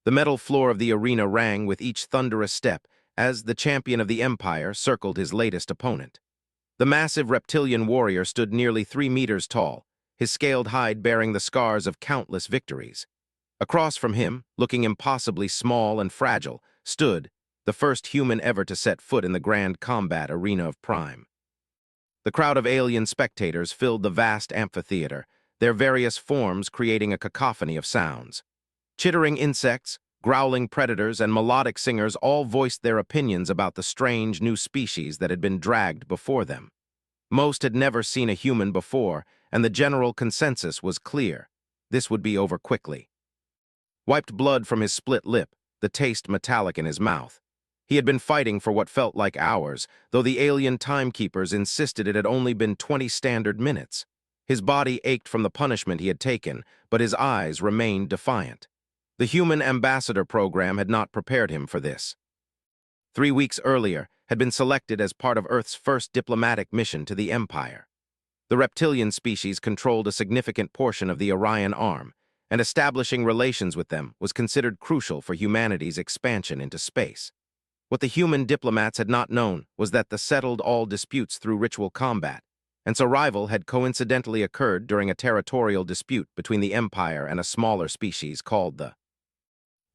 The metal floor of the arena rang with each thunderous step as the champion of the Empire circled his latest opponent. The massive reptilian warrior stood nearly 3 meters tall, his scaled hide bearing the scars of countless victories. Across from him, looking impossibly small and fragile, stood the first human ever to set foot in the grand combat arena of Prime. The crowd of alien spectators filled the vast amphitheater, their various forms creating a cacophony of sounds. Chittering insects, growling predators, and melodic singers all voiced their opinions about the strange new species that had been dragged before them. Most had never seen a human before, and the general consensus was clear. This would be over quickly. Wiped blood from his split lip, the taste metallic in his mouth. He had been fighting for what felt like hours, though the alien timekeepers insisted it had only been 20 standard minutes. His body ached from the punishment he had taken, but his eyes remained defiant. The Human Ambassador program had not prepared him for this. 3 weeks earlier, had been selected as part of Earth's first diplomatic mission to the Empire. The reptilian species controlled a significant portion of the Orion Arm, and establishing relations with them was considered crucial for humanity's expansion into space. What the human diplomats had not known was that the settled all disputes through ritual combat, and survival had coincidentally occurred during a territorial dispute between the Empire and a smaller species called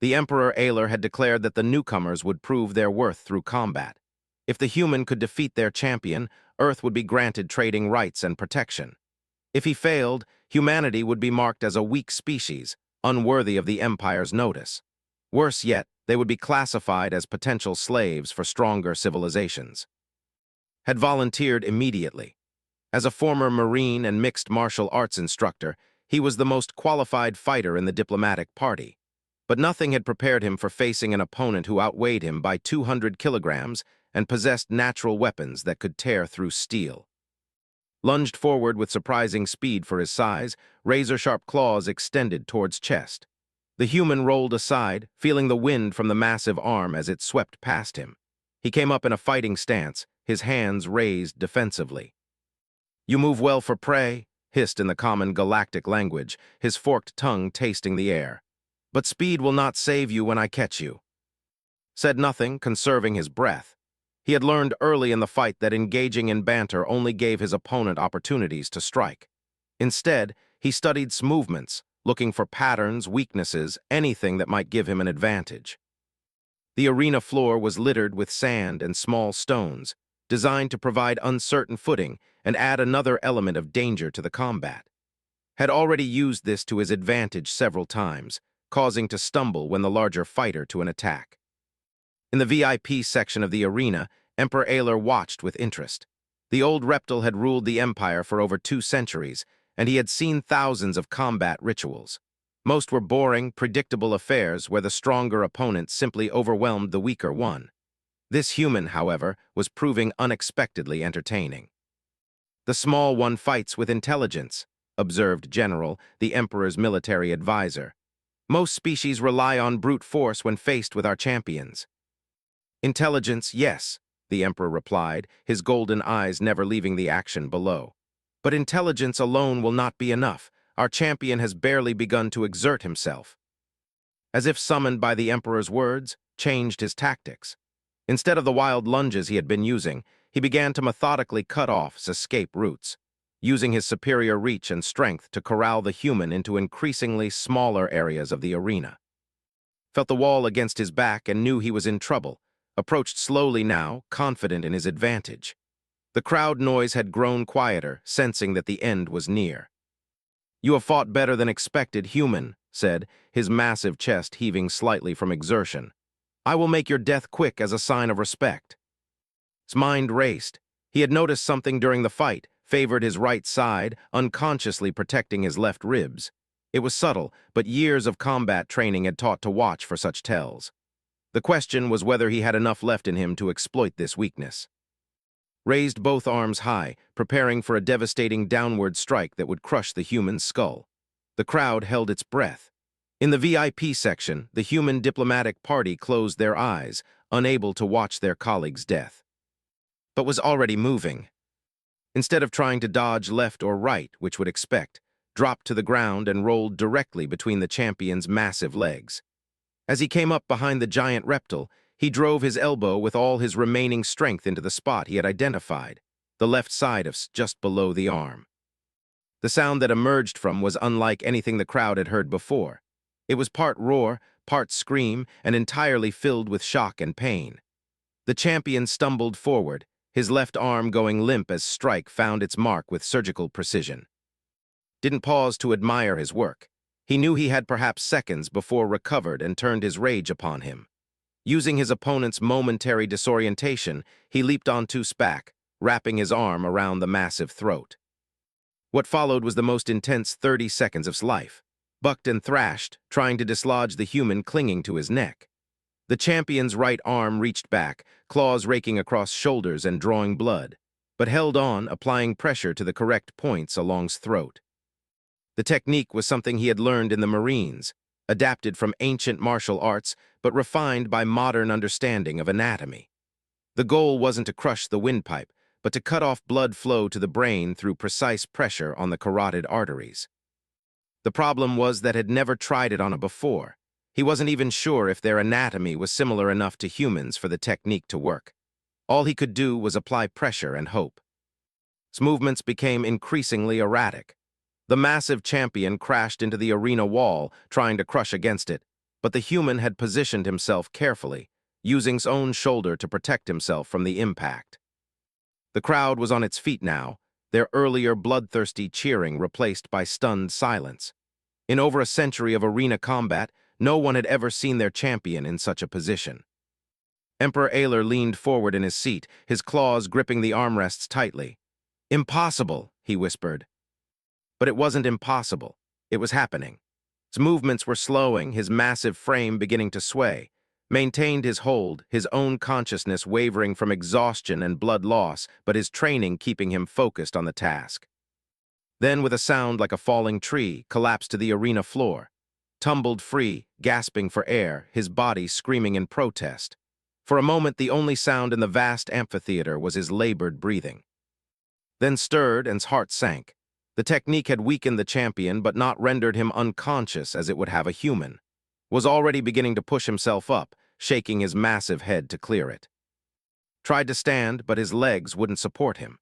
the Emperor Aylar had declared that the newcomers would prove their worth through combat. If the human could defeat their champion, Earth would be granted trading rights and protection. If he failed, humanity would be marked as a weak species, unworthy of the Empire's notice. Worse yet, they would be classified as potential slaves for stronger civilizations. Had volunteered immediately. As a former Marine and mixed martial arts instructor, he was the most qualified fighter in the diplomatic party. But nothing had prepared him for facing an opponent who outweighed him by 200 kilograms and possessed natural weapons that could tear through steel. Lunged forward with surprising speed for his size, razor-sharp claws extended towards chest. The human rolled aside, feeling the wind from the massive arm as it swept past him. He came up in a fighting stance, his hands raised defensively. "You move well for prey," hissed in the common galactic language, his forked tongue tasting the air. "But speed will not save you when I catch you." Said nothing, conserving his breath. He had learned early in the fight that engaging in banter only gave his opponent opportunities to strike. Instead, he studied movements, looking for patterns, weaknesses, anything that might give him an advantage. The arena floor was littered with sand and small stones, designed to provide uncertain footing and add another element of danger to the combat. Had already used this to his advantage several times, causing to stumble when the larger fighter to an attack. In the VIP section of the arena, Emperor Aylar watched with interest. The old reptile had ruled the Empire for over 2 centuries, and he had seen thousands of combat rituals. Most were boring, predictable affairs where the stronger opponent simply overwhelmed the weaker one. This human, however, was proving unexpectedly entertaining. "The small one fights with intelligence," observed General, the Emperor's military advisor. "Most species rely on brute force when faced with our champions." "Intelligence, yes," the Emperor replied, his golden eyes never leaving the action below. "But intelligence alone will not be enough. Our champion has barely begun to exert himself." As if summoned by the Emperor's words, changed his tactics. Instead of the wild lunges he had been using, he began to methodically cut off his escape routes, using his superior reach and strength to corral the human into increasingly smaller areas of the arena. Felt the wall against his back and knew he was in trouble, approached slowly now, confident in his advantage. The crowd noise had grown quieter, sensing that the end was near. "You have fought better than expected, human," said, his massive chest heaving slightly from exertion. "I will make your death quick as a sign of respect." His mind raced. He had noticed something during the fight, favored his right side, unconsciously protecting his left ribs. It was subtle, but years of combat training had taught to watch for such tells. The question was whether he had enough left in him to exploit this weakness. Raised both arms high, preparing for a devastating downward strike that would crush the human's skull. The crowd held its breath. In the VIP section, the human diplomatic party closed their eyes, unable to watch their colleague's death. But was already moving. Instead of trying to dodge left or right, which would expect, dropped to the ground and rolled directly between the champion's massive legs. As he came up behind the giant reptile, he drove his elbow with all his remaining strength into the spot he had identified, the left side of just below the arm. The sound that emerged from was unlike anything the crowd had heard before. It was part roar, part scream, and entirely filled with shock and pain. The champion stumbled forward, his left arm going limp as strike found its mark with surgical precision. Didn't pause to admire his work. He knew he had perhaps seconds before recovered and turned his rage upon him. Using his opponent's momentary disorientation, he leaped onto Spack, wrapping his arm around the massive throat. What followed was the most intense 30 seconds of his life. Bucked and thrashed, trying to dislodge the human clinging to his neck. The champion's right arm reached back, claws raking across shoulders and drawing blood, but held on, applying pressure to the correct points along his throat. The technique was something he had learned in the Marines, adapted from ancient martial arts, but refined by modern understanding of anatomy. The goal wasn't to crush the windpipe, but to cut off blood flow to the brain through precise pressure on the carotid arteries. The problem was that had never tried it on it before. He wasn't even sure if their anatomy was similar enough to humans for the technique to work. All he could do was apply pressure and hope. His movements became increasingly erratic. The massive champion crashed into the arena wall, trying to crush against it, but the human had positioned himself carefully, using his own shoulder to protect himself from the impact. The crowd was on its feet now, their earlier bloodthirsty cheering replaced by stunned silence. In over a century of arena combat, no one had ever seen their champion in such a position. Emperor Aylar leaned forward in his seat, his claws gripping the armrests tightly. "Impossible," he whispered. But it wasn't impossible. It was happening. His movements were slowing, his massive frame beginning to sway. Maintained his hold, his own consciousness wavering from exhaustion and blood loss, but his training keeping him focused on the task. Then, with a sound like a falling tree, collapsed to the arena floor. Tumbled free, gasping for air, his body screaming in protest. For a moment, the only sound in the vast amphitheater was his labored breathing. Then stirred, and his heart sank. The technique had weakened the champion, but not rendered him unconscious as it would have a human. Was already beginning to push himself up, shaking his massive head to clear it. Tried to stand, but his legs wouldn't support him.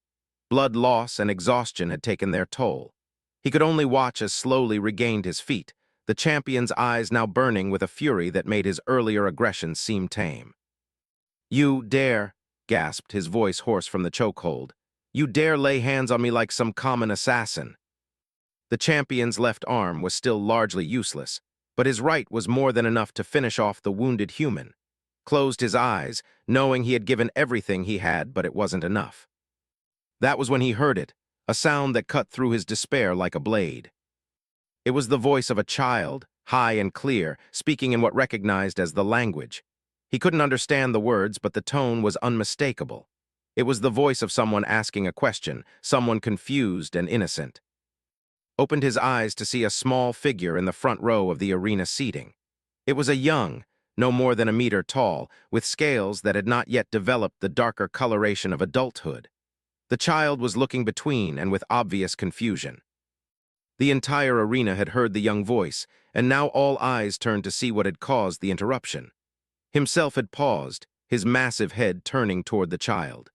Blood loss and exhaustion had taken their toll. He could only watch as slowly regained his feet, the champion's eyes now burning with a fury that made his earlier aggression seem tame. "You dare," gasped, his voice hoarse from the chokehold. "You dare lay hands on me like some common assassin." The champion's left arm was still largely useless, but his right was more than enough to finish off the wounded human. Closed his eyes, knowing he had given everything he had, but it wasn't enough. That was when he heard it, a sound that cut through his despair like a blade. It was the voice of a child, high and clear, speaking in what recognized as the language. He couldn't understand the words, but the tone was unmistakable. It was the voice of someone asking a question, someone confused and innocent. Opened his eyes to see a small figure in the front row of the arena seating. It was a young, no more than a meter tall, with scales that had not yet developed the darker coloration of adulthood. The child was looking between and with obvious confusion. The entire arena had heard the young voice, and now all eyes turned to see what had caused the interruption. Himself had paused, his massive head turning toward the child.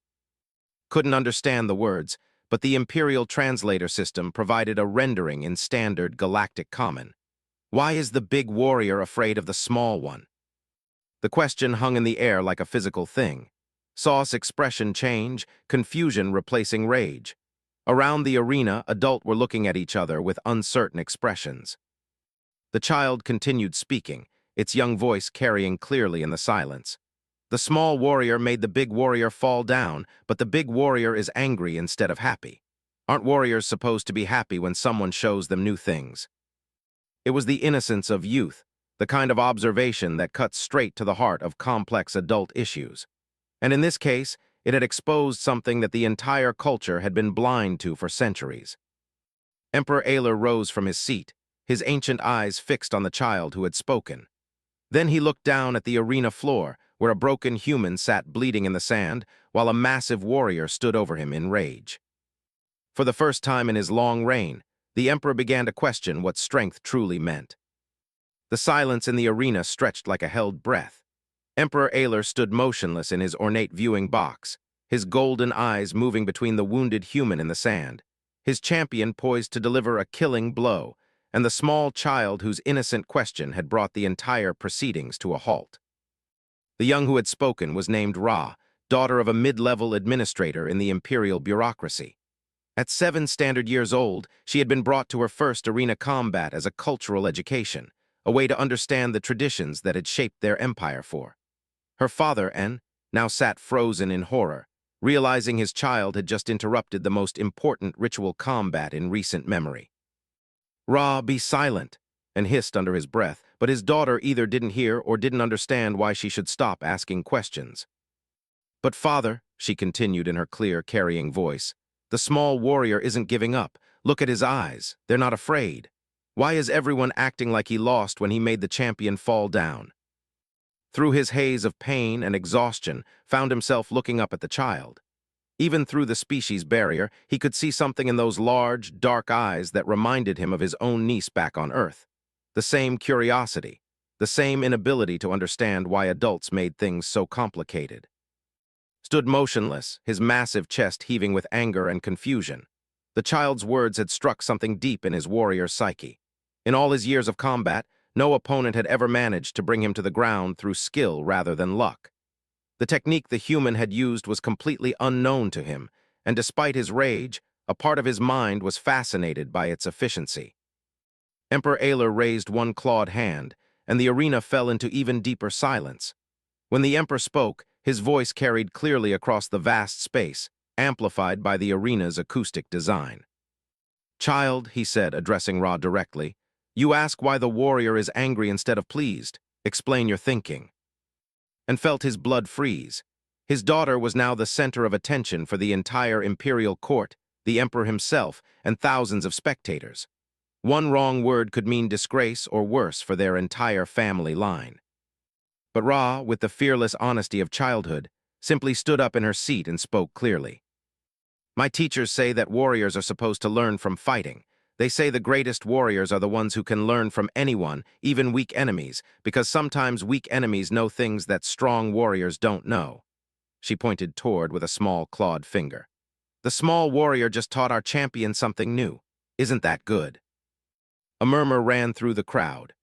Couldn't understand the words, but the Imperial translator system provided a rendering in standard galactic common. Why is the big warrior afraid of the small one? The question hung in the air like a physical thing. Saw his expression change, confusion replacing rage. Around the arena, adults were looking at each other with uncertain expressions. The child continued speaking, its young voice carrying clearly in the silence. The small warrior made the big warrior fall down, but the big warrior is angry instead of happy. Aren't warriors supposed to be happy when someone shows them new things? It was the innocence of youth, the kind of observation that cuts straight to the heart of complex adult issues. And in this case, it had exposed something that the entire culture had been blind to for centuries. Emperor Aylar rose from his seat, his ancient eyes fixed on the child who had spoken. Then he looked down at the arena floor, where a broken human sat bleeding in the sand, while a massive warrior stood over him in rage. For the first time in his long reign, the emperor began to question what strength truly meant. The silence in the arena stretched like a held breath. Emperor Aylar stood motionless in his ornate viewing box, his golden eyes moving between the wounded human in the sand, his champion poised to deliver a killing blow, and the small child whose innocent question had brought the entire proceedings to a halt. The young who had spoken was named Ra, daughter of a mid-level administrator in the imperial bureaucracy. At 7 standard years old, she had been brought to her first arena combat as a cultural education, a way to understand the traditions that had shaped their empire for. Her father, En, now sat frozen in horror, realizing his child had just interrupted the most important ritual combat in recent memory. Ra, be silent, and hissed under his breath, but his daughter either didn't hear or didn't understand why she should stop asking questions. But father, she continued in her clear, carrying voice, the small warrior isn't giving up. Look at his eyes. They're not afraid. Why is everyone acting like he lost when he made the champion fall down? Through his haze of pain and exhaustion, found himself looking up at the child. Even through the species barrier, he could see something in those large, dark eyes that reminded him of his own niece back on Earth. The same curiosity, the same inability to understand why adults made things so complicated. Stood motionless, his massive chest heaving with anger and confusion. The child's words had struck something deep in his warrior's psyche. In all his years of combat, no opponent had ever managed to bring him to the ground through skill rather than luck. The technique the human had used was completely unknown to him, and despite his rage, a part of his mind was fascinated by its efficiency. Emperor Aylar raised one clawed hand, and the arena fell into even deeper silence. When the Emperor spoke, his voice carried clearly across the vast space, amplified by the arena's acoustic design. "Child," he said, addressing Ra directly, "you ask why the warrior is angry instead of pleased. Explain your thinking." And felt his blood freeze. His daughter was now the center of attention for the entire imperial court, the emperor himself, and thousands of spectators. One wrong word could mean disgrace or worse for their entire family line. But Ra, with the fearless honesty of childhood, simply stood up in her seat and spoke clearly. "My teachers say that warriors are supposed to learn from fighting. They say the greatest warriors are the ones who can learn from anyone, even weak enemies, because sometimes weak enemies know things that strong warriors don't know." She pointed toward with a small clawed finger. "The small warrior just taught our champion something new. Isn't that good?" A murmur ran through the crowd.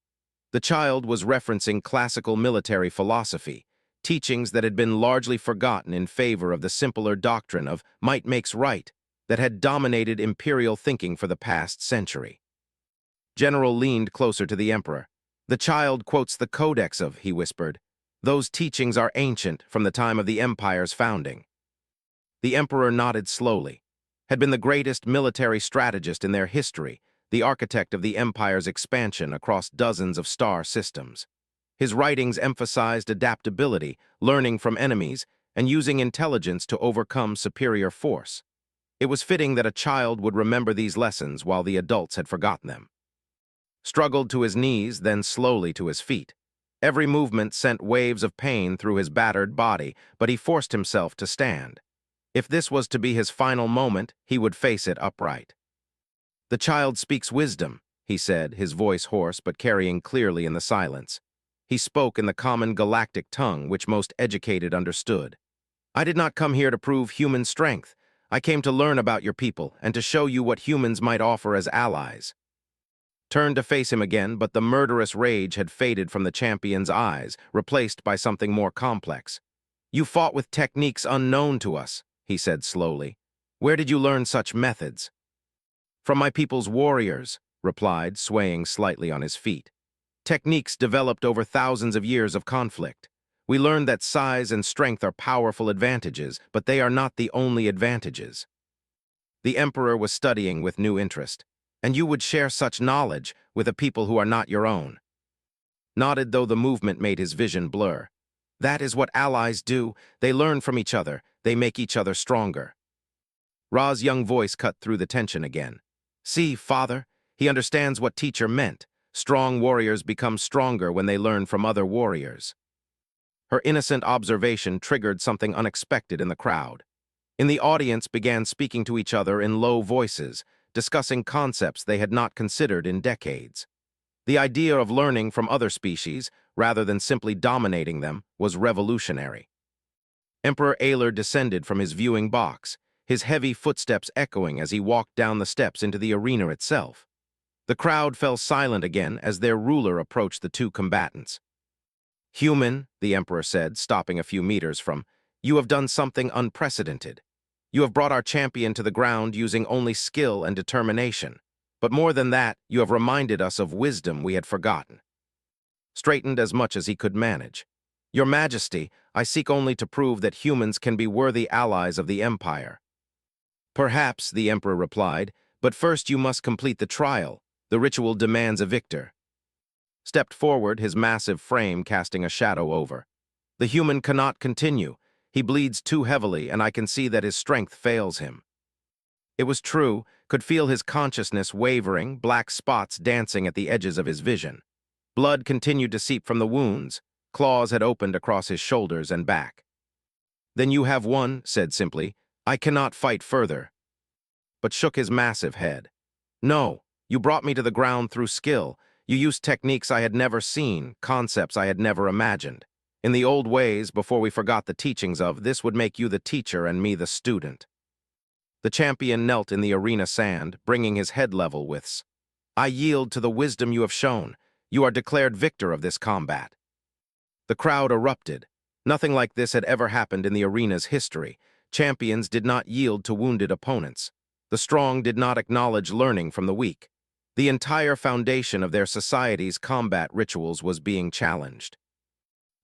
The child was referencing classical military philosophy, teachings that had been largely forgotten in favor of the simpler doctrine of might makes right that had dominated imperial thinking for the past century. General leaned closer to the emperor. "The child quotes the Codex of," he whispered. "Those teachings are ancient, from the time of the empire's founding." The emperor nodded slowly. Had been the greatest military strategist in their history, the architect of the empire's expansion across dozens of star systems. His writings emphasized adaptability, learning from enemies, and using intelligence to overcome superior force. It was fitting that a child would remember these lessons while the adults had forgotten them. Struggled to his knees, then slowly to his feet. Every movement sent waves of pain through his battered body, but he forced himself to stand. If this was to be his final moment, he would face it upright. "The child speaks wisdom," he said, his voice hoarse but carrying clearly in the silence. He spoke in the common galactic tongue which most educated understood. "I did not come here to prove human strength. I came to learn about your people and to show you what humans might offer as allies." Turned to face him again, but the murderous rage had faded from the champion's eyes, replaced by something more complex. "You fought with techniques unknown to us," he said slowly. "Where did you learn such methods?" "From my people's warriors," replied, swaying slightly on his feet. "Techniques developed over thousands of years of conflict. We learned that size and strength are powerful advantages, but they are not the only advantages." The emperor was studying with new interest. "And you would share such knowledge with a people who are not your own." Nodded, though the movement made his vision blur. "That is what allies do. They learn from each other. They make each other stronger." Ra's young voice cut through the tension again. "See, father, he understands what teacher meant. Strong warriors become stronger when they learn from other warriors." Her innocent observation triggered something unexpected in the crowd. In the audience began speaking to each other in low voices, discussing concepts they had not considered in decades. The idea of learning from other species, rather than simply dominating them, was revolutionary. Emperor Aylar descended from his viewing box, his heavy footsteps echoing as he walked down the steps into the arena itself. The crowd fell silent again as their ruler approached the two combatants. "Human," the Emperor said, stopping a few meters from, "you have done something unprecedented. You have brought our champion to the ground using only skill and determination. But more than that, you have reminded us of wisdom we had forgotten." Straightened as much as he could manage. "Your Majesty, I seek only to prove that humans can be worthy allies of the Empire." "Perhaps," the Emperor replied, "but first you must complete the trial. The ritual demands a victor." Stepped forward, his massive frame casting a shadow over. "The human cannot continue. He bleeds too heavily, and I can see that his strength fails him." It was true, could feel his consciousness wavering, black spots dancing at the edges of his vision. Blood continued to seep from the wounds. Claws had opened across his shoulders and back. "Then you have won," said simply. "I cannot fight further." But shook his massive head. "No, you brought me to the ground through skill. You used techniques I had never seen, concepts I had never imagined. In the old ways, before we forgot the teachings of, this would make you the teacher and me the student." The champion knelt in the arena sand, bringing his head level with us. "I yield to the wisdom you have shown. You are declared victor of this combat." The crowd erupted. Nothing like this had ever happened in the arena's history. Champions did not yield to wounded opponents. The strong did not acknowledge learning from the weak. The entire foundation of their society's combat rituals was being challenged.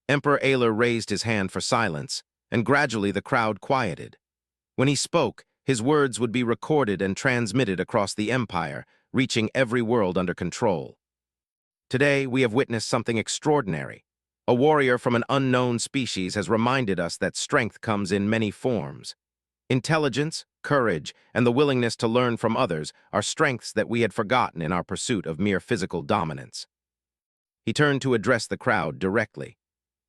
Emperor Aylar raised his hand for silence, and gradually the crowd quieted. When he spoke, his words would be recorded and transmitted across the empire, reaching every world under control. "Today, we have witnessed something extraordinary. A warrior from an unknown species has reminded us that strength comes in many forms. Intelligence, courage, and the willingness to learn from others are strengths that we had forgotten in our pursuit of mere physical dominance." He turned to address the crowd directly.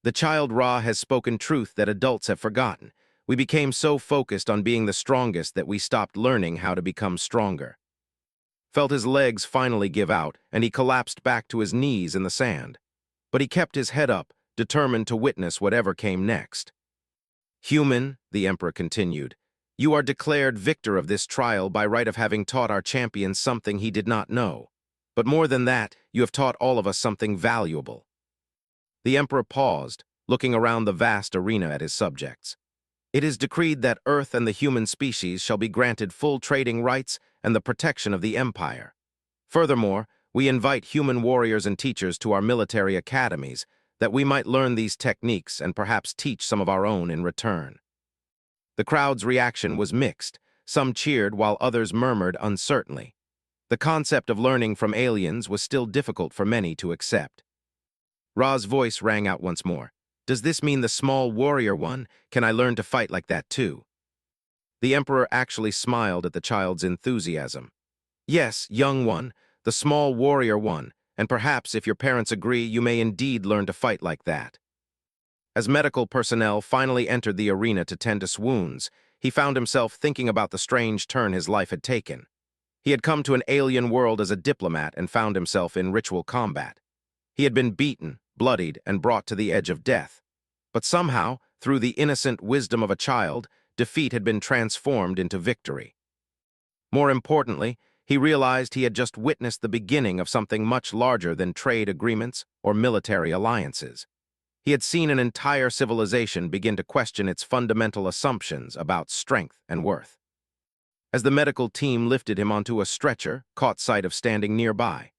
"The child Ra has spoken truth that adults have forgotten. We became so focused on being the strongest that we stopped learning how to become stronger." Felt his legs finally give out, and he collapsed back to his knees in the sand. But he kept his head up, determined to witness whatever came next. "Human," the Emperor continued, "you are declared victor of this trial by right of having taught our champion something he did not know. But more than that, you have taught all of us something valuable." The Emperor paused, looking around the vast arena at his subjects. "It is decreed that Earth and the human species shall be granted full trading rights and the protection of the Empire. Furthermore, we invite human warriors and teachers to our military academies, that we might learn these techniques and perhaps teach some of our own in return." The crowd's reaction was mixed. Some cheered while others murmured uncertainly. The concept of learning from aliens was still difficult for many to accept. Ra's voice rang out once more. "Does this mean the small warrior one? Can I learn to fight like that too?" The Emperor actually smiled at the child's enthusiasm. "Yes, young one, the small warrior one, and perhaps, if your parents agree, you may indeed learn to fight like that." As medical personnel finally entered the arena to tend to wounds, he found himself thinking about the strange turn his life had taken. He had come to an alien world as a diplomat and found himself in ritual combat. He had been beaten, bloodied, and brought to the edge of death. But somehow, through the innocent wisdom of a child, defeat had been transformed into victory. More importantly, he realized he had just witnessed the beginning of something much larger than trade agreements or military alliances. He had seen an entire civilization begin to question its fundamental assumptions about strength and worth. As the medical team lifted him onto a stretcher, caught sight of standing nearby.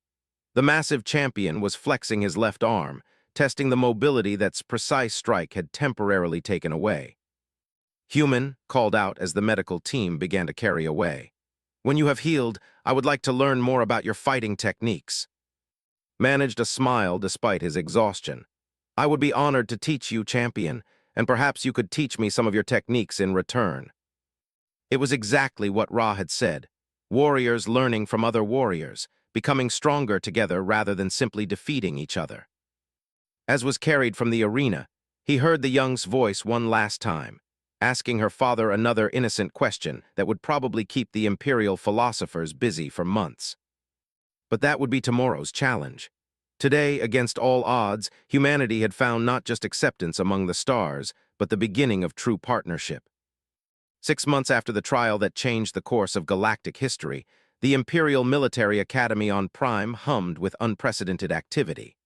The massive champion was flexing his left arm, testing the mobility that's precise strike had temporarily taken away. "Human," called out as the medical team began to carry away. "When you have healed, I would like to learn more about your fighting techniques." Managed a smile despite his exhaustion. "I would be honored to teach you, champion, and perhaps you could teach me some of your techniques in return." It was exactly what Ra had said. Warriors learning from other warriors, becoming stronger together rather than simply defeating each other. As was carried from the arena, he heard the young's voice one last time, asking her father another innocent question that would probably keep the imperial philosophers busy for months. But that would be tomorrow's challenge. Today, against all odds, humanity had found not just acceptance among the stars, but the beginning of true partnership. 6 months after the trial that changed the course of galactic history, the Imperial Military Academy on Prime hummed with unprecedented activity.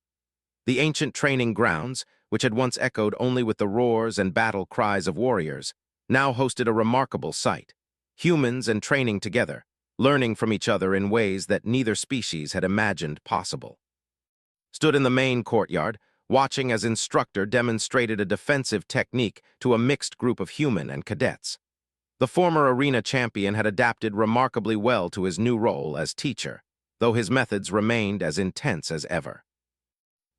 The ancient training grounds, which had once echoed only with the roars and battle cries of warriors, now hosted a remarkable sight. Humans and training together, learning from each other in ways that neither species had imagined possible. Stood in the main courtyard, watching as instructor demonstrated a defensive technique to a mixed group of human and cadets. The former arena champion had adapted remarkably well to his new role as teacher, though his methods remained as intense as ever.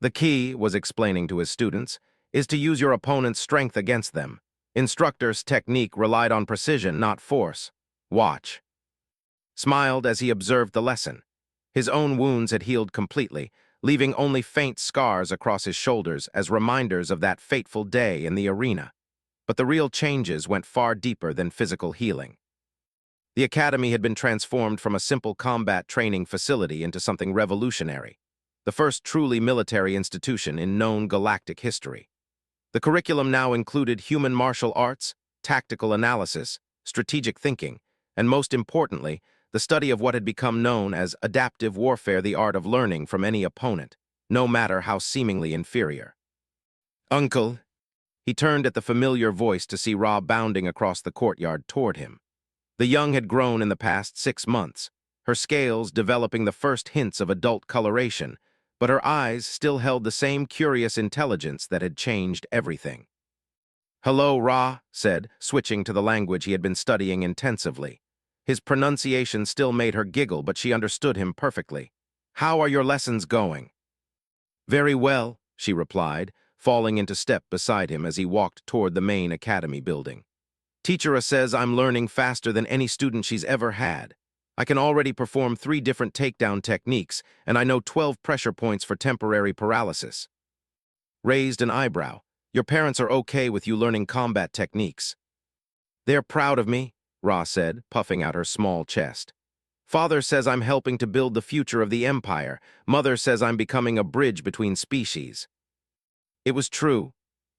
The key, was explaining to his students, is to use your opponent's strength against them. Instructor's technique relied on precision, not force. Watch. Smiled as he observed the lesson. His own wounds had healed completely, leaving only faint scars across his shoulders as reminders of that fateful day in the arena. But the real changes went far deeper than physical healing. The academy had been transformed from a simple combat training facility into something revolutionary, the first truly military institution in known galactic history. The curriculum now included human martial arts, tactical analysis, strategic thinking, and most importantly, the study of what had become known as adaptive warfare, the art of learning from any opponent, no matter how seemingly inferior. "Uncle," he turned at the familiar voice to see Ra bounding across the courtyard toward him. The young had grown in the past 6 months, her scales developing the first hints of adult coloration, but her eyes still held the same curious intelligence that had changed everything. "Hello, Ra," said, switching to the language he had been studying intensively. His pronunciation still made her giggle, but she understood him perfectly. "How are your lessons going?" "Very well," she replied, falling into step beside him as he walked toward the main academy building. "Teacher says I'm learning faster than any student she's ever had. I can already perform 3 different takedown techniques, and I know 12 pressure points for temporary paralysis." Raised an eyebrow. "Your parents are okay with you learning combat techniques?" "They're proud of me," Ra said, puffing out her small chest. "Father says I'm helping to build the future of the Empire. Mother says I'm becoming a bridge between species." It was true.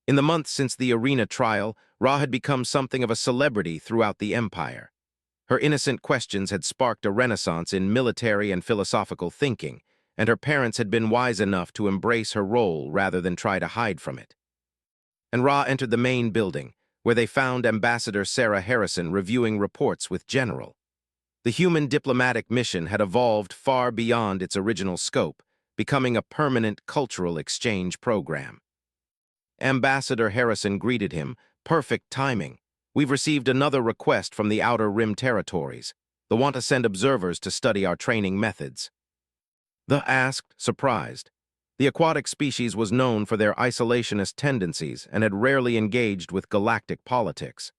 In the months since the arena trial, Ra had become something of a celebrity throughout the Empire. Her innocent questions had sparked a renaissance in military and philosophical thinking, and her parents had been wise enough to embrace her role rather than try to hide from it. And Ra entered the main building, where they found Ambassador Sarah Harrison reviewing reports with General. The human diplomatic mission had evolved far beyond its original scope, becoming a permanent cultural exchange program. Ambassador Harrison greeted him. "Perfect timing. We've received another request from the Outer Rim territories. They want to send observers to study our training methods." The asked, surprised. The aquatic species was known for their isolationist tendencies and had rarely engaged with galactic politics.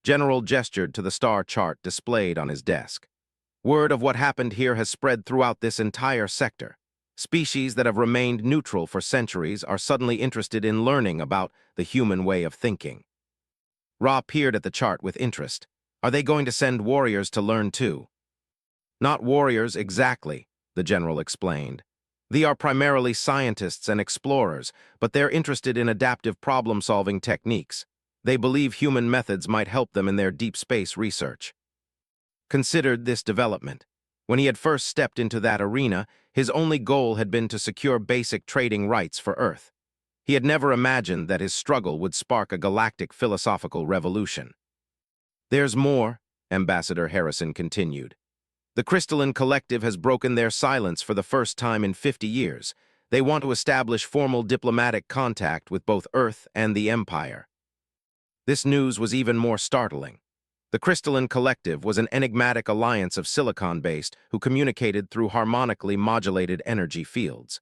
General gestured to the star chart displayed on his desk. "Word of what happened here has spread throughout this entire sector. Species that have remained neutral for centuries are suddenly interested in learning about the human way of thinking." Ra peered at the chart with interest. "Are they going to send warriors to learn too?" "Not warriors exactly," the general explained. "They are primarily scientists and explorers, but they're interested in adaptive problem-solving techniques. They believe human methods might help them in their deep space research." Considered this development. When he had first stepped into that arena, his only goal had been to secure basic trading rights for Earth. He had never imagined that his struggle would spark a galactic philosophical revolution. "There's more," Ambassador Harrison continued. "The Crystalline Collective has broken their silence for the first time in 50 years. They want to establish formal diplomatic contact with both Earth and the Empire." This news was even more startling. The Crystalline Collective was an enigmatic alliance of silicon-based who communicated through harmonically modulated energy fields.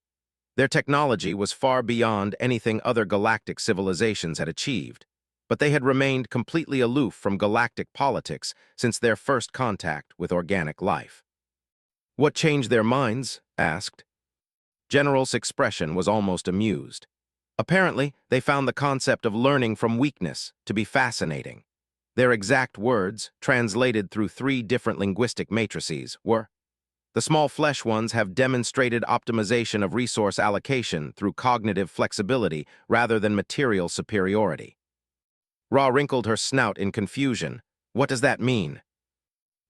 Their technology was far beyond anything other galactic civilizations had achieved, but they had remained completely aloof from galactic politics since their first contact with organic life. "What changed their minds?" asked. General's expression was almost amused. "Apparently, they found the concept of learning from weakness to be fascinating. Their exact words, translated through 3 different linguistic matrices, were, The small flesh ones have demonstrated optimization of resource allocation through cognitive flexibility rather than material superiority. Ra wrinkled her snout in confusion. What does that mean?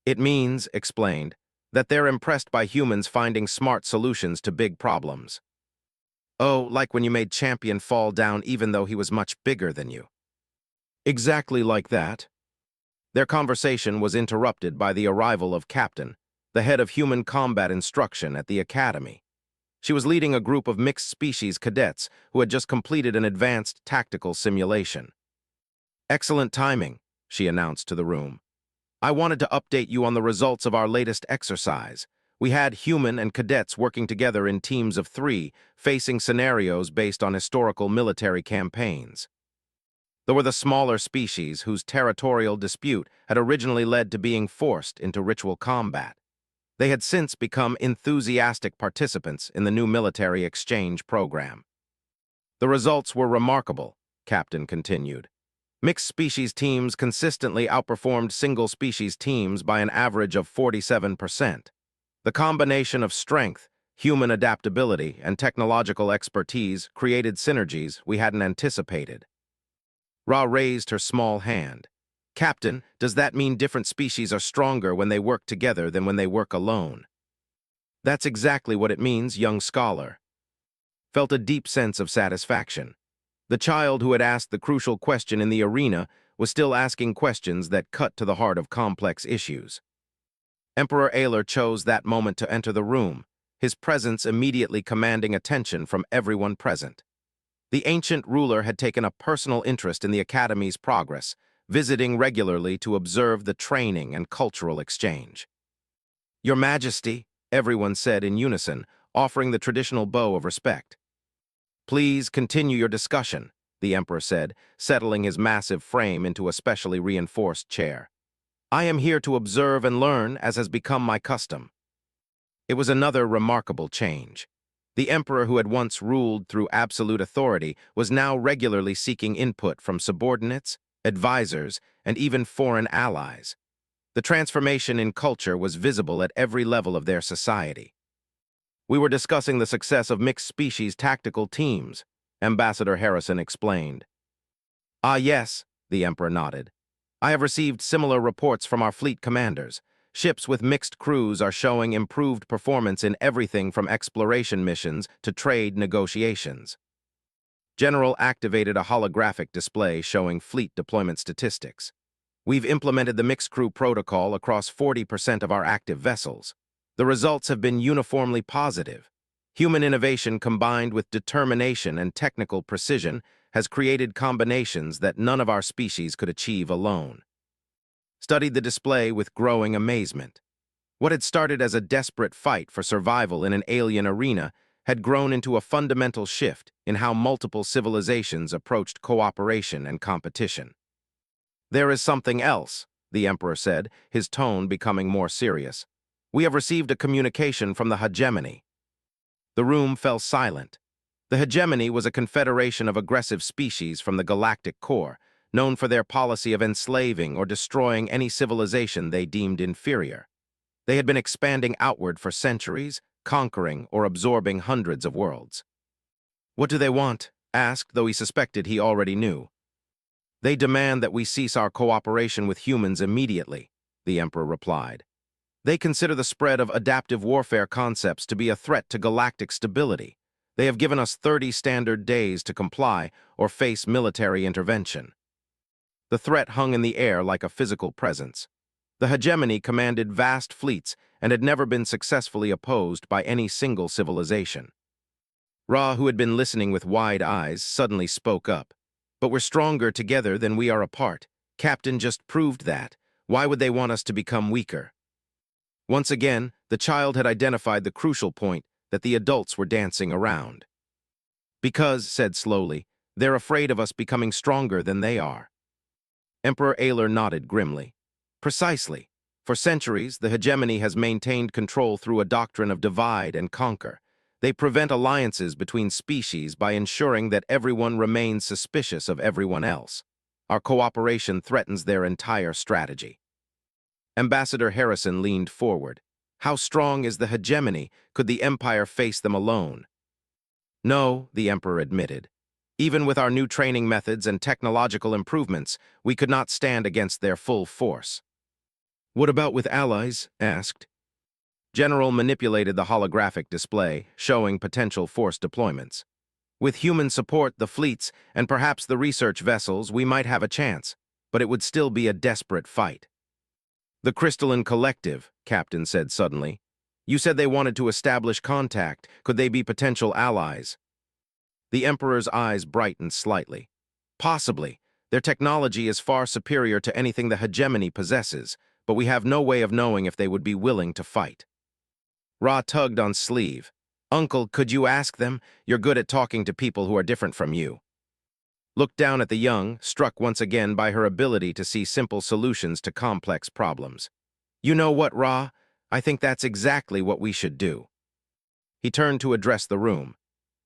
It means, explained, that they're impressed by humans finding smart solutions to big problems. Oh, like when you made Champion fall down even though he was much bigger than you. Exactly like that. Their conversation was interrupted by the arrival of Captain, the head of human combat instruction at the academy. She was leading a group of mixed-species cadets who had just completed an advanced tactical simulation. Excellent timing, she announced to the room. I wanted to update you on the results of our latest exercise. We had human and cadets working together in teams of 3, facing scenarios based on historical military campaigns. There were the smaller species whose territorial dispute had originally led to being forced into ritual combat. They had since become enthusiastic participants in the new military exchange program. The results were remarkable, Captain continued. Mixed-species teams consistently outperformed single-species teams by an average of 47%. The combination of strength, human adaptability, and technological expertise created synergies we hadn't anticipated. Ra raised her small hand. Captain, does that mean different species are stronger when they work together than when they work alone? That's exactly what it means, young scholar. Felt a deep sense of satisfaction. The child who had asked the crucial question in the arena was still asking questions that cut to the heart of complex issues. Emperor Ayler chose that moment to enter the room, his presence immediately commanding attention from everyone present. The ancient ruler had taken a personal interest in the Academy's progress, visiting regularly to observe the training and cultural exchange. Your Majesty, everyone said in unison, offering the traditional bow of respect. Please continue your discussion, the Emperor said, settling his massive frame into a specially reinforced chair. I am here to observe and learn, as has become my custom. It was another remarkable change. The Emperor who had once ruled through absolute authority was now regularly seeking input from subordinates, advisors, and even foreign allies. The transformation in culture was visible at every level of their society. We were discussing the success of mixed-species tactical teams, Ambassador Harrison explained. Ah, yes, the Emperor nodded. I have received similar reports from our fleet commanders. Ships with mixed crews are showing improved performance in everything from exploration missions to trade negotiations. General activated a holographic display showing fleet deployment statistics. We've implemented the mixed crew protocol across 40% of our active vessels. The results have been uniformly positive. Human innovation combined with determination and technical precision has created combinations that none of our species could achieve alone. Studied the display with growing amazement. What had started as a desperate fight for survival in an alien arena had grown into a fundamental shift in how multiple civilizations approached cooperation and competition. There is something else, the Emperor said, his tone becoming more serious. We have received a communication from the hegemony. The room fell silent. The hegemony was a confederation of aggressive species from the galactic core, known for their policy of enslaving or destroying any civilization they deemed inferior. They had been expanding outward for centuries, conquering or absorbing hundreds of worlds. What do they want? Asked, though he suspected he already knew. They demand that we cease our cooperation with humans immediately, the Emperor replied. They consider the spread of adaptive warfare concepts to be a threat to galactic stability. They have given us 30 standard days to comply or face military intervention. The threat hung in the air like a physical presence. The hegemony commanded vast fleets and had never been successfully opposed by any single civilization. Ra, who had been listening with wide eyes, suddenly spoke up. But we're stronger together than we are apart. Captain just proved that. Why would they want us to become weaker? Once again, the child had identified the crucial point that the adults were dancing around. Because, said slowly, they're afraid of us becoming stronger than they are. Emperor Ayler nodded grimly. Precisely. For centuries, the hegemony has maintained control through a doctrine of divide and conquer. They prevent alliances between species by ensuring that everyone remains suspicious of everyone else. Our cooperation threatens their entire strategy. Ambassador Harrison leaned forward. How strong is the hegemony? Could the Empire face them alone? No, the Emperor admitted. Even with our new training methods and technological improvements, we could not stand against their full force. What about with allies? Asked. General manipulated the holographic display, showing potential force deployments. With human support, the fleets, and perhaps the research vessels, we might have a chance, but it would still be a desperate fight. The Crystalline Collective, Captain said suddenly. You said they wanted to establish contact. Could they be potential allies? The Emperor's eyes brightened slightly. Possibly. Their technology is far superior to anything the hegemony possesses, but we have no way of knowing if they would be willing to fight. Ra tugged on sleeve. Uncle, could you ask them? You're good at talking to people who are different from you. Looked down at the young, struck once again by her ability to see simple solutions to complex problems. You know what, Ra? I think that's exactly what we should do. He turned to address the room.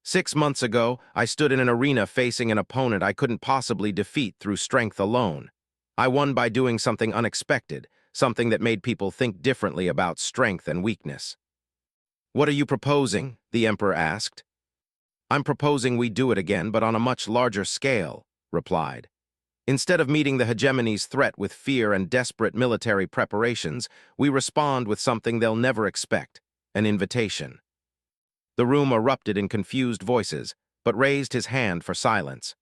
6 months ago, I stood in an arena facing an opponent I couldn't possibly defeat through strength alone. I won by doing something unexpected, something that made people think differently about strength and weakness. What are you proposing? The Emperor asked. I'm proposing we do it again, but on a much larger scale, replied. Instead of meeting the hegemony's threat with fear and desperate military preparations, we respond with something they'll never expect, an invitation. The room erupted in confused voices, but raised his hand for silence.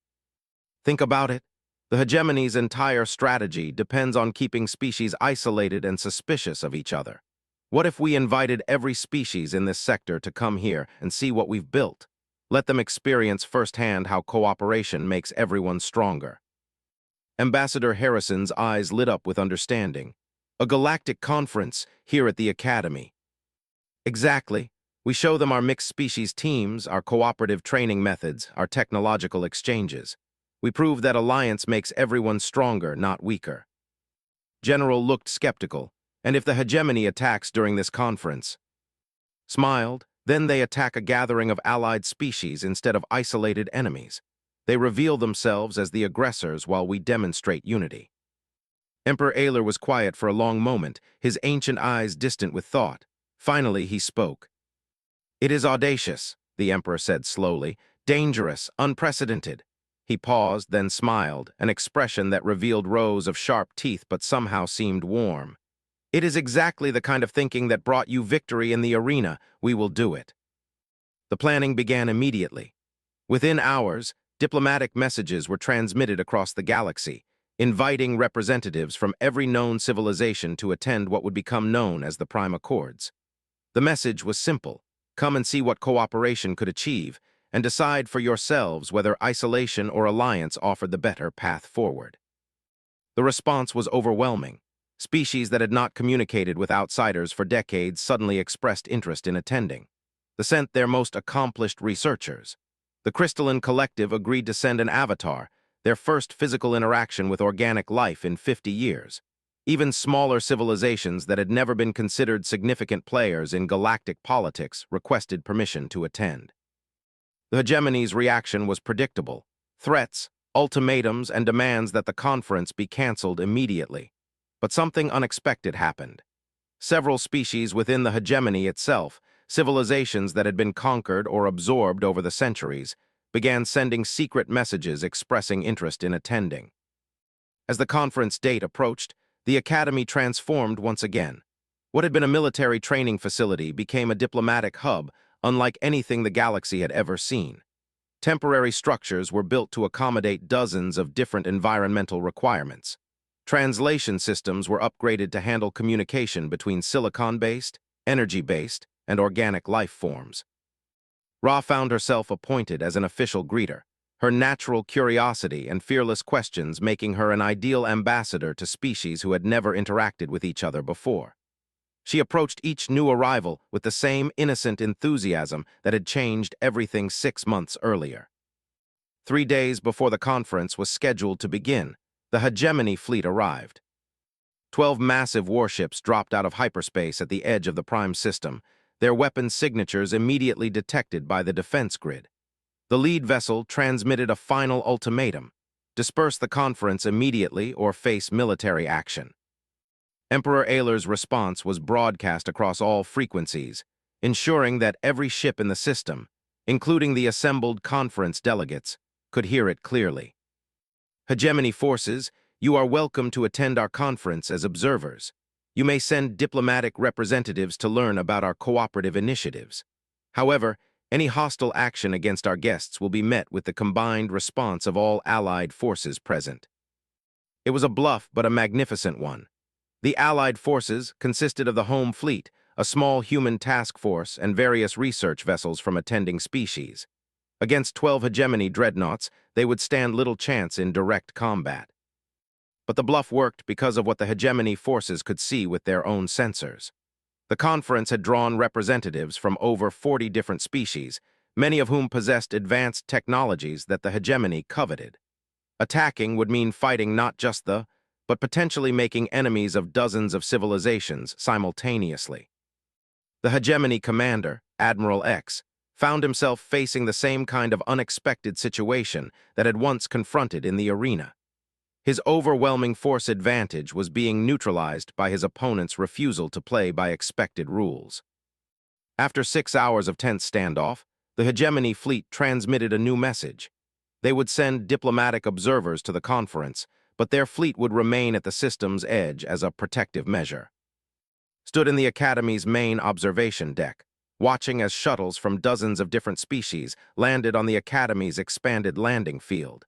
Think about it. The hegemony's entire strategy depends on keeping species isolated and suspicious of each other. What if we invited every species in this sector to come here and see what we've built? Let them experience firsthand how cooperation makes everyone stronger. Ambassador Harrison's eyes lit up with understanding. A galactic conference here at the Academy. Exactly. We show them our mixed species teams, our cooperative training methods, our technological exchanges. We prove that alliance makes everyone stronger, not weaker. General looked skeptical. And if the hegemony attacks during this conference? Smiled. Then they attack a gathering of allied species instead of isolated enemies. They reveal themselves as the aggressors while we demonstrate unity. Emperor Ayler was quiet for a long moment, his ancient eyes distant with thought. Finally, he spoke. It is audacious, the Emperor said slowly, dangerous, unprecedented. He paused, then smiled, an expression that revealed rows of sharp teeth but somehow seemed warm. It is exactly the kind of thinking that brought you victory in the arena. We will do it. The planning began immediately. Within hours, diplomatic messages were transmitted across the galaxy, inviting representatives from every known civilization to attend what would become known as the Prime Accords. The message was simple. Come and see what cooperation could achieve, and decide for yourselves whether isolation or alliance offered the better path forward. The response was overwhelming. Species that had not communicated with outsiders for decades suddenly expressed interest in attending. They sent their most accomplished researchers. The Crystalline Collective agreed to send an avatar, their first physical interaction with organic life in 50 years. Even smaller civilizations that had never been considered significant players in galactic politics requested permission to attend. The hegemony's reaction was predictable. Threats, ultimatums, and demands that the conference be canceled immediately. But something unexpected happened. Several species within the hegemony itself, civilizations that had been conquered or absorbed over the centuries, began sending secret messages expressing interest in attending. As the conference date approached, the Academy transformed once again. What had been a military training facility became a diplomatic hub, unlike anything the galaxy had ever seen. Temporary structures were built to accommodate dozens of different environmental requirements. Translation systems were upgraded to handle communication between silicon-based, energy-based, and organic life forms. Ra found herself appointed as an official greeter, her natural curiosity and fearless questions making her an ideal ambassador to species who had never interacted with each other before. She approached each new arrival with the same innocent enthusiasm that had changed everything 6 months earlier. 3 days before the conference was scheduled to begin, the hegemony fleet arrived. 12 massive warships dropped out of hyperspace at the edge of the Prime system, their weapon signatures immediately detected by the defense grid. The lead vessel transmitted a final ultimatum: disperse the conference immediately or face military action. Emperor Ayler's response was broadcast across all frequencies, ensuring that every ship in the system, including the assembled conference delegates, could hear it clearly. Hegemony forces, you are welcome to attend our conference as observers. You may send diplomatic representatives to learn about our cooperative initiatives. However, any hostile action against our guests will be met with the combined response of all allied forces present. It was a bluff, but a magnificent one. The allied forces consisted of the home fleet, a small human task force, and various research vessels from attending species. Against 12 hegemony dreadnoughts, they would stand little chance in direct combat. But the bluff worked because of what the hegemony forces could see with their own sensors. The conference had drawn representatives from over 40 different species, many of whom possessed advanced technologies that the hegemony coveted. Attacking would mean fighting not just but potentially making enemies of dozens of civilizations simultaneously. The hegemony commander, Admiral X, found himself facing the same kind of unexpected situation that had once confronted in the arena. His overwhelming force advantage was being neutralized by his opponent's refusal to play by expected rules. After 6 hours of tense standoff, the hegemony fleet transmitted a new message. They would send diplomatic observers to the conference, but their fleet would remain at the system's edge as a protective measure. Stood in the Academy's main observation deck, watching as shuttles from dozens of different species landed on the Academy's expanded landing field.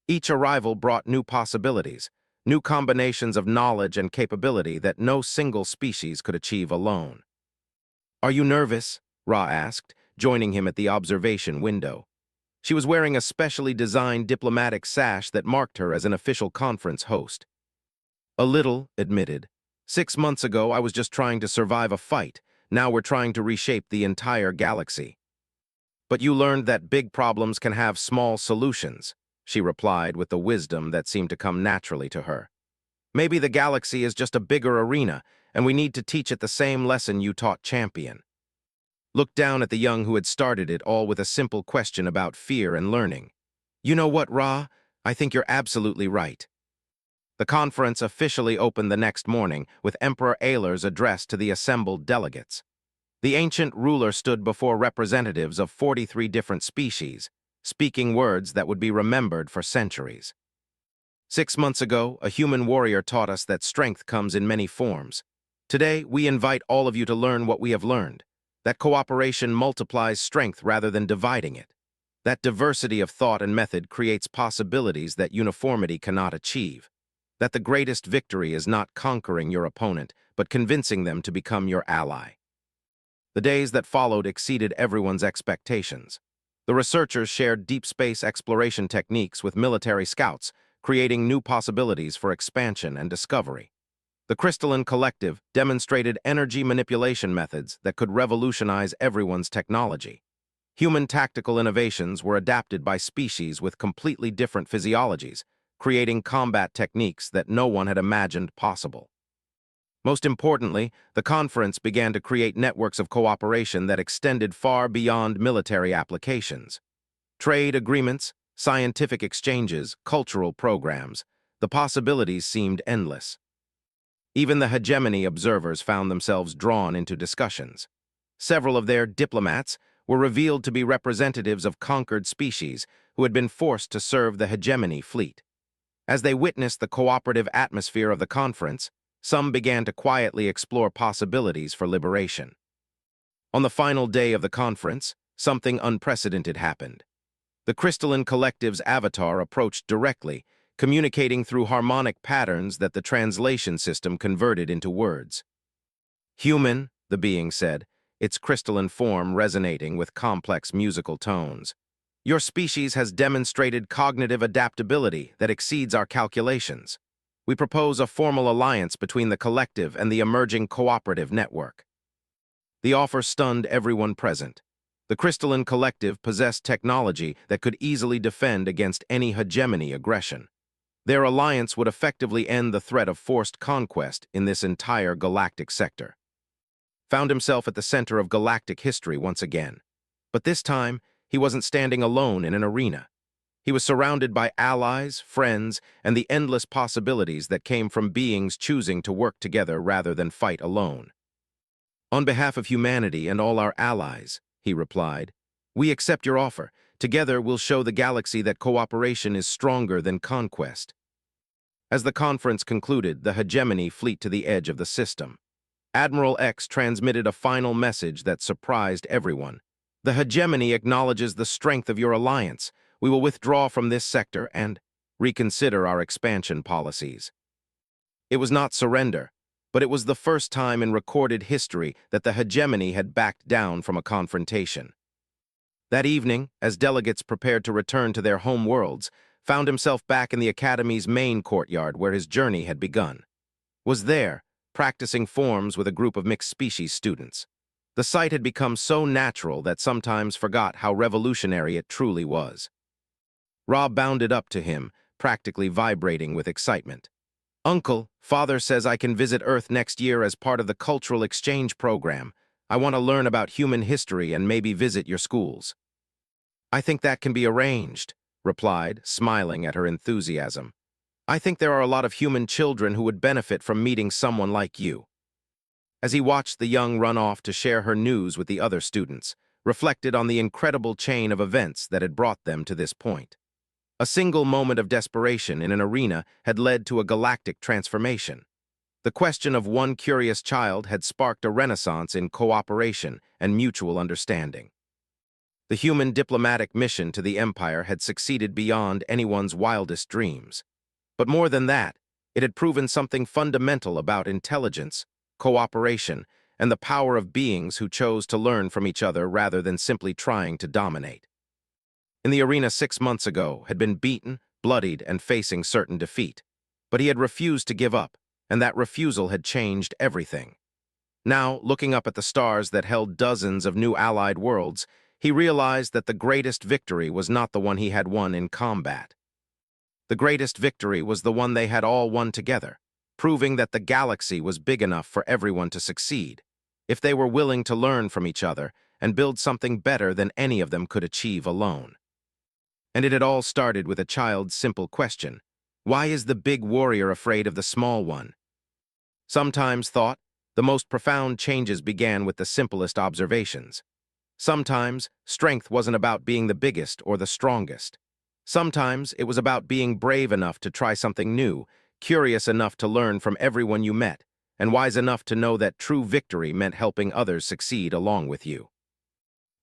Each arrival brought new possibilities, new combinations of knowledge and capability that no single species could achieve alone. "Are you nervous?" Ra asked, joining him at the observation window. She was wearing a specially designed diplomatic sash that marked her as an official conference host. "A little," admitted. 6 months ago, I was just trying to survive a fight. Now we're trying to reshape the entire galaxy." "But you learned that big problems can have small solutions," she replied with the wisdom that seemed to come naturally to her. "Maybe the galaxy is just a bigger arena, and we need to teach it the same lesson you taught Champion." Looked down at the young who had started it all with a simple question about fear and learning. "You know what, Ra? I think you're absolutely right." The conference officially opened the next morning with Emperor Ayler's address to the assembled delegates. The ancient ruler stood before representatives of 43 different species, speaking words that would be remembered for centuries. 6 months ago, a human warrior taught us that strength comes in many forms. Today, we invite all of you to learn what we have learned, that cooperation multiplies strength rather than dividing it. That diversity of thought and method creates possibilities that uniformity cannot achieve. That the greatest victory is not conquering your opponent, but convincing them to become your ally. The days that followed exceeded everyone's expectations. The researchers shared deep space exploration techniques with military scouts, creating new possibilities for expansion and discovery. The Crystalline Collective demonstrated energy manipulation methods that could revolutionize everyone's technology. Human tactical innovations were adapted by species with completely different physiologies, creating combat techniques that no one had imagined possible. Most importantly, the conference began to create networks of cooperation that extended far beyond military applications. Trade agreements, scientific exchanges, cultural programs, the possibilities seemed endless. Even the hegemony observers found themselves drawn into discussions. Several of their diplomats were revealed to be representatives of conquered species who had been forced to serve the hegemony fleet. As they witnessed the cooperative atmosphere of the conference, some began to quietly explore possibilities for liberation. On the final day of the conference, something unprecedented happened. The Crystalline Collective's avatar approached directly, communicating through harmonic patterns that the translation system converted into words. "Human," the being said, its crystalline form resonating with complex musical tones. "Your species has demonstrated cognitive adaptability that exceeds our calculations. We propose a formal alliance between the collective and the emerging cooperative network." The offer stunned everyone present. The Crystalline Collective possessed technology that could easily defend against any hegemony aggression. Their alliance would effectively end the threat of forced conquest in this entire galactic sector. Found himself at the center of galactic history once again. But this time, he wasn't standing alone in an arena. He was surrounded by allies, friends, and the endless possibilities that came from beings choosing to work together rather than fight alone. "On behalf of humanity and all our allies," he replied, "we accept your offer. Together we'll show the galaxy that cooperation is stronger than conquest." As the conference concluded, the hegemony fleet to the edge of the system. Admiral X transmitted a final message that surprised everyone. "The hegemony acknowledges the strength of your alliance. We will withdraw from this sector and reconsider our expansion policies." It was not surrender, but it was the first time in recorded history that the hegemony had backed down from a confrontation. That evening, as delegates prepared to return to their home worlds, found himself back in the Academy's main courtyard where his journey had begun. Was there, practicing forms with a group of mixed-species students. The sight had become so natural that sometimes forgot how revolutionary it truly was. Rob bounded up to him, practically vibrating with excitement. "Uncle, Father says I can visit Earth next year as part of the cultural exchange program. I want to learn about human history and maybe visit your schools." "I think that can be arranged," replied, smiling at her enthusiasm. "I think there are a lot of human children who would benefit from meeting someone like you." As he watched the young run off to share her news with the other students, reflected on the incredible chain of events that had brought them to this point. A single moment of desperation in an arena had led to a galactic transformation. The question of one curious child had sparked a renaissance in cooperation and mutual understanding. The human diplomatic mission to the Empire had succeeded beyond anyone's wildest dreams. But more than that, it had proven something fundamental about intelligence, cooperation, and the power of beings who chose to learn from each other rather than simply trying to dominate. In the arena 6 months ago, had been beaten, bloodied, and facing certain defeat. But he had refused to give up, and that refusal had changed everything. Now, looking up at the stars that held dozens of new allied worlds, he realized that the greatest victory was not the one he had won in combat. The greatest victory was the one they had all won together, proving that the galaxy was big enough for everyone to succeed, if they were willing to learn from each other and build something better than any of them could achieve alone. And it had all started with a child's simple question: why is the big warrior afraid of the small one? Sometimes thought, the most profound changes began with the simplest observations. Sometimes, strength wasn't about being the biggest or the strongest. Sometimes, it was about being brave enough to try something new, curious enough to learn from everyone you met, and wise enough to know that true victory meant helping others succeed along with you.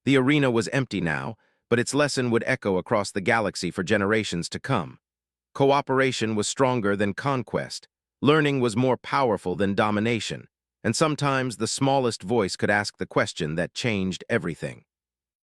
The arena was empty now, but its lesson would echo across the galaxy for generations to come. Cooperation was stronger than conquest. Learning was more powerful than domination. And sometimes the smallest voice could ask the question that changed everything.